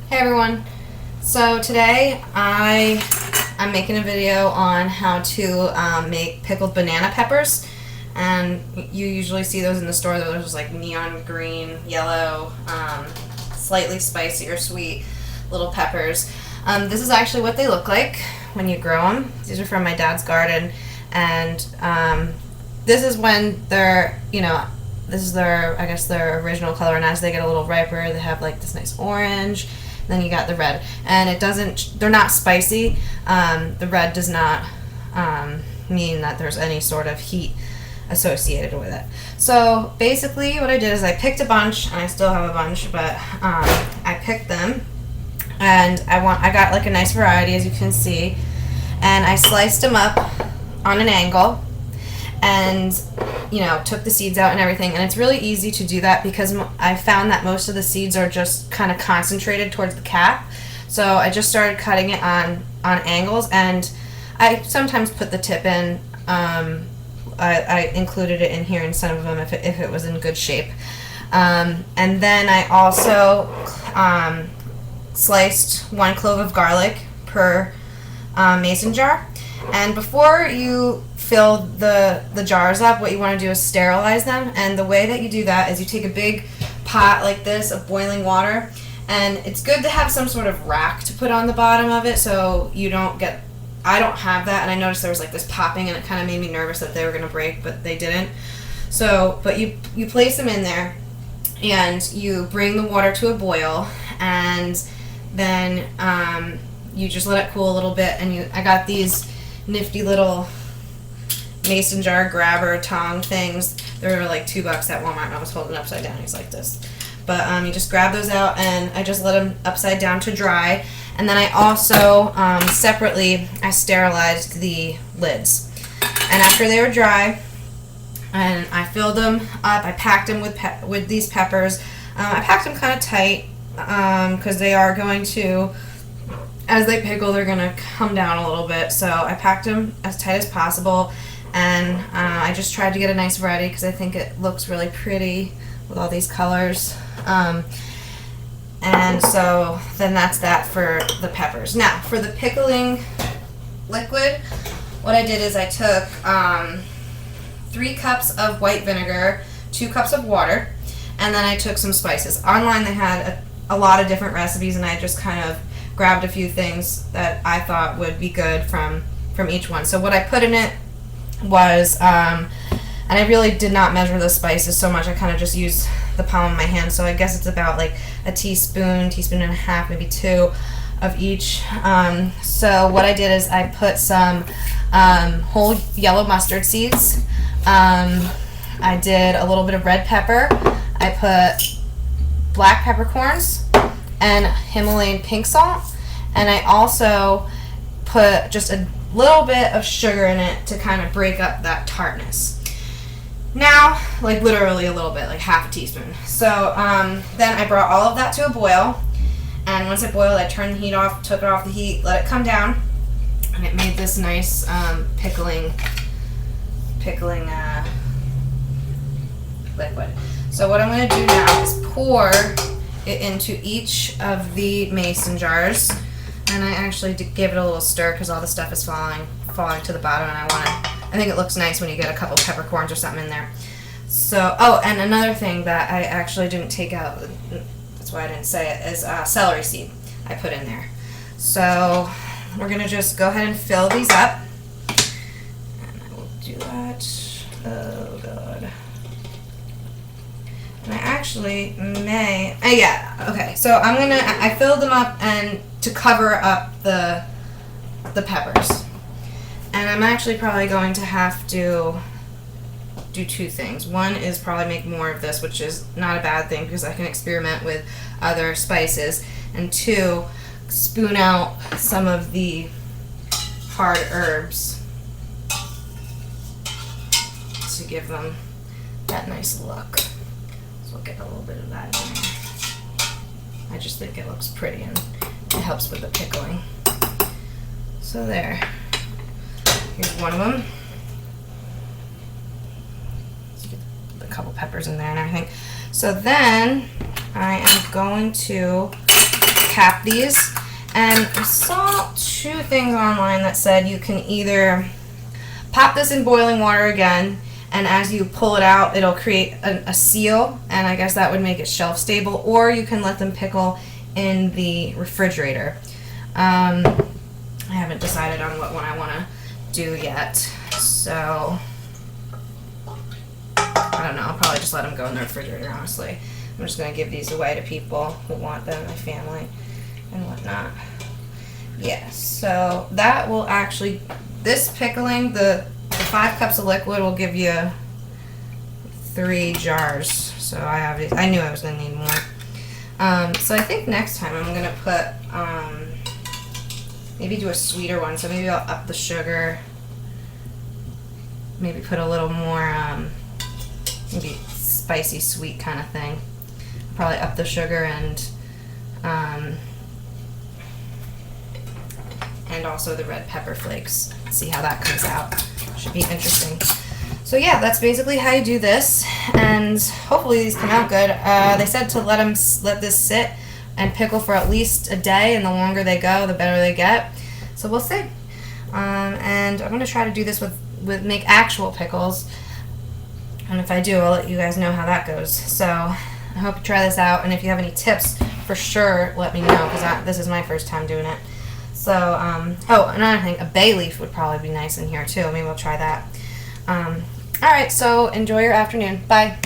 Hey everyone. So today I'm making a video on how to make pickled banana peppers, and you usually see those in the store. Those are like neon green, yellow, slightly spicy or sweet little peppers. This is actually what they look like when you grow them. These are from my dad's garden, and this is when they're, this is their, I guess, their original color, and as they get a little riper, they have like this nice orange. Then you got the red, and they're not spicy. The red does not mean that there's any sort of heat associated with it. So basically what I did is I picked a bunch, and I still have a bunch, but I picked them, and I got like a nice variety, as you can see, and I sliced them up on an angle, and took the seeds out and everything. And it's really easy to do that because I found that most of the seeds are just kind of concentrated towards the cap. So I just started cutting it on angles, and I sometimes put the tip in. I included it in here in some of them if it was in good shape. And then I also sliced 1 clove of garlic per mason jar. And before you fill the jars up, what you want to do is sterilize them. And the way that you do that is you take a big pot like this of boiling water, and it's good to have some sort of rack to put on the bottom of it so you don't get, I don't have that, and I noticed there was like this popping, and it kind of made me nervous that they were going to break, but they didn't. So, but you place them in there, and you bring the water to a boil, and then you just let it cool a little bit. And I got these nifty little mason jar grabber tong things. They were like $2 at Walmart, and I was holding it upside down. He's like this. But you just grab those out, and I just let them upside down to dry. And then I also separately I sterilized the lids. And after they were dry, and I filled them up, I packed them with these peppers. I packed them kind of tight because they are going to, as they pickle, they're going to come down a little bit. So I packed them as tight as possible, and I just tried to get a nice variety because I think it looks really pretty with all these colors. And so then that's that for the peppers. Now for the pickling liquid, what I did is I took 3 cups of white vinegar, 2 cups of water, and then I took some spices. Online they had a lot of different recipes, and I just kind of grabbed a few things that I thought would be good from each one. So what I put in it was, and I really did not measure the spices so much, I kind of just used the palm of my hand, so I guess it's about like a teaspoon and a half, maybe 2 of each. So what I did is I put some whole yellow mustard seeds. I did a little bit of red pepper. I put black peppercorns and Himalayan pink salt, and I also put just a little bit of sugar in it to kind of break up that tartness. Now, like literally a little bit, like half a teaspoon. So then I brought all of that to a boil, and once it boiled, I turned the heat off, took it off the heat, let it come down, and it made this nice pickling liquid. So what I'm going to do now is pour it into each of the mason jars, and I actually give it a little stir because all the stuff is falling to the bottom, and I think it looks nice when you get a couple peppercorns or something in there. So, oh, and another thing that I actually didn't take out, that's why I didn't say it, is celery seed I put in there. So we're going to just go ahead and fill these up, and I will do that. Oh god. And I actually may, yeah, okay, so I filled them up and to cover up the peppers. And I'm actually probably going to have to do 2 things. One is probably make more of this, which is not a bad thing because I can experiment with other spices. And 2, spoon out some of the hard herbs to give them that nice look. So we'll get a little bit of that in there. I just think it looks pretty, and it helps with the pickling. So there. Here's one of them. Let's get a couple peppers in there and everything. So then I am going to cap these. And I saw 2 things online that said you can either pop this in boiling water again, and as you pull it out, it'll create a seal, and I guess that would make it shelf stable, or you can let them pickle in the refrigerator. I haven't decided on what one I want to do yet, so I don't know. I'll probably just let them go in the refrigerator, honestly. I'm just going to give these away to people who want them, my family and whatnot. Yeah, so that will actually, this pickling, the 5 cups of liquid will give you 3 jars. So I knew I was going to need more. So I think next time I'm going to put, maybe do a sweeter one. So maybe I'll up the sugar. Maybe put a little more, maybe spicy sweet kind of thing. Probably up the sugar and also the red pepper flakes. See how that comes out. Should be interesting. So yeah, that's basically how you do this, and hopefully these come out good. They said to let this sit and pickle for at least a day, and the longer they go, the better they get. So we'll see. And I'm going to try to do this with make actual pickles, and if I do, I'll let you guys know how that goes. So I hope you try this out, and if you have any tips, for sure let me know, because this is my first time doing it. So, oh, another thing, a bay leaf would probably be nice in here too. Maybe we'll try that. Alright, so enjoy your afternoon. Bye.